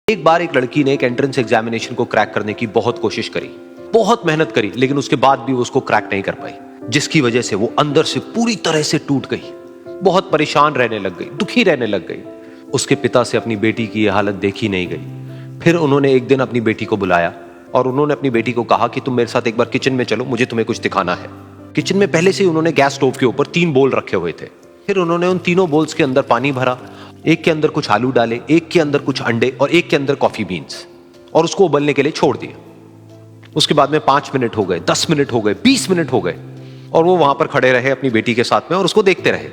एक बार एक लड़की ने एक एंट्रेंस एग्जामिनेशन को क्रैक करने की बहुत कोशिश करी, बहुत मेहनत करी, लेकिन उसके बाद भी वो उसको क्रैक नहीं कर पाई, जिसकी वजह से वो अंदर से पूरी तरह से टूट गई, बहुत परेशान रहने लग गई, दुखी रहने लग गई। उसके पिता से अपनी बेटी की यह हालत देखी नहीं गई। फिर उन्होंने एक दिन अपनी बेटी को बुलाया और उन्होंने अपनी बेटी को कहा कि तुम मेरे साथ एक बार किचन में चलो, मुझे तुम्हें कुछ दिखाना है। किचन में पहले से ही उन्होंने गैस स्टोव के ऊपर 3 बोल रखे हुए थे। फिर उन्होंने उन तीनों बोल्स के अंदर पानी भरा, एक के अंदर कुछ आलू डाले, एक के अंदर कुछ अंडे और एक के अंदर कॉफी बीन्स, और उसको उबलने के लिए छोड़ दिया। उसके बाद में 5 मिनट हो गए, 10 मिनट हो गए, 20 मिनट हो गए, और वो वहां पर खड़े रहे अपनी बेटी के साथ में और उसको देखते रहे।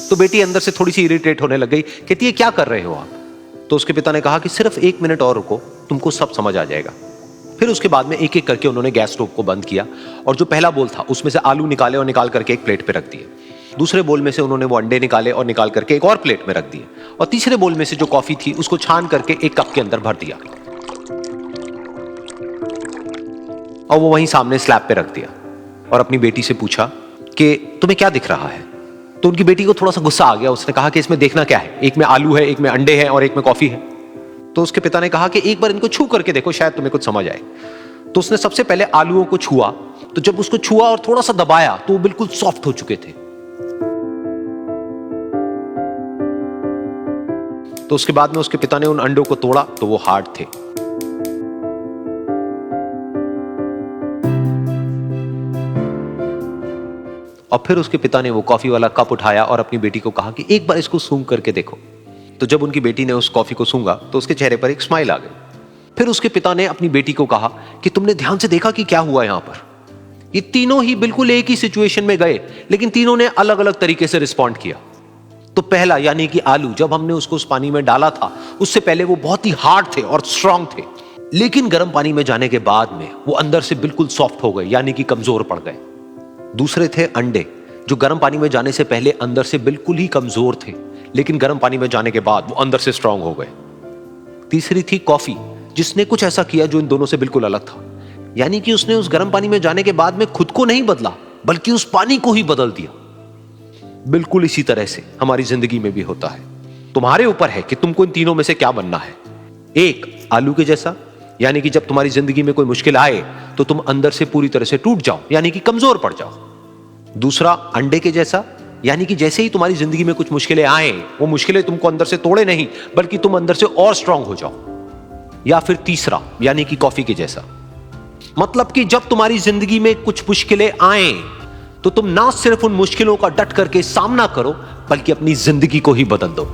तो बेटी अंदर से थोड़ी सी इरिटेट होने लग गई, कहती है क्या कर रहे हो आप? तो उसके पिता ने कहा कि सिर्फ 1 मिनट और रुको, तुमको सब समझ आ जाएगा। फिर उसके बाद में एक एक करके उन्होंने गैस स्टोव को बंद किया और जो पहला बोल था उसमें से आलू निकाले और निकाल करके एक प्लेट पे रख दिए। दूसरे बोल में से उन्होंने वो अंडे निकाले और निकाल करके एक और प्लेट में रख दिए, और तीसरे बोल में से जो कॉफी थी उसको छान करके एक कप के अंदर भर दिया और वो वहीं सामने स्लैब पे रख दिया और अपनी बेटी से पूछा कि तुम्हें क्या दिख रहा है? तो उनकी बेटी को थोड़ा सा गुस्सा आ गया। उसने कहा कि इसमें देखना क्या है, एक में आलू है, एक में अंडे हैं और एक में कॉफी है। तो उसके पिता ने कहा कि एक बार इनको छू करके देखो, शायद तुम्हें कुछ समझ आए। तो उसने सबसे पहले आलूओं को छुआ, तो जब उसको छुआ और थोड़ा सा दबाया तो वो बिल्कुल सॉफ्ट हो चुके थे। तो उसके बाद में उसके पिता ने उन अंडों को तोड़ा तो वो हार्ड थे। और फिर उसके पिता ने वो कॉफी वाला कप उठाया और अपनी बेटी को कहा कि एक बार इसको सूंघ करके देखो। तो जब उनकी बेटी ने उस कॉफी को सूंघा तो उसके चेहरे पर एक स्माइल आ गई। फिर उसके पिता ने अपनी बेटी को कहा कि तुमने ध्यान से देखा कि क्या हुआ यहां पर? ये तीनों ही बिल्कुल एक ही सिचुएशन में गए, लेकिन तीनों ने अलग अलग तरीके से रिस्पॉन्ड किया। तो पहला यानी कि आलू, जब हमने उसको उस पानी में डाला था उससे पहले वो बहुत ही हार्ड थे और स्ट्रांग थे, लेकिन गर्म पानी में जाने के बाद में वो अंदर से बिल्कुल सॉफ्ट हो गए, यानी कि कमजोर पड़ गए। दूसरे थे अंडे, जो गर्म पानी में जाने से पहले अंदर से बिल्कुल ही कमजोर थे, लेकिन गर्म पानी में जाने के बाद वो अंदर से स्ट्रांग हो गए। तीसरी थी कॉफी, जिसने कुछ ऐसा किया जो इन दोनों से बिल्कुल अलग था, यानी कि उसने उस गर्म पानी में जाने के बाद में खुद को नहीं बदला, बल्कि उस पानी को ही बदल दिया। बिल्कुल इसी तरह से हमारी जिंदगी में भी होता है। तुम्हारे ऊपर है कि तुमको इन तीनों में से क्या बनना है। एक, आलू के जैसा, यानी कि जब तुम्हारी जिंदगी में कोई मुश्किल आए तो तुम अंदर से पूरी तरह से टूट जाओ, यानी कि कमजोर पड़ जाओ। दूसरा, अंडे के जैसा, यानी कि जैसे ही तुम्हारी जिंदगी में कुछ मुश्किलें आए, वो मुश्किलें तुमको अंदर से तोड़े नहीं, बल्कि तुम अंदर से और स्ट्रांग हो जाओ। या फिर तीसरा, यानी कि कॉफी के जैसा, मतलब कि जब तुम्हारी जिंदगी में कुछ मुश्किलें आए तो तुम ना सिर्फ उन मुश्किलों का डट करके सामना करो, बल्कि अपनी जिंदगी को ही बदल दो।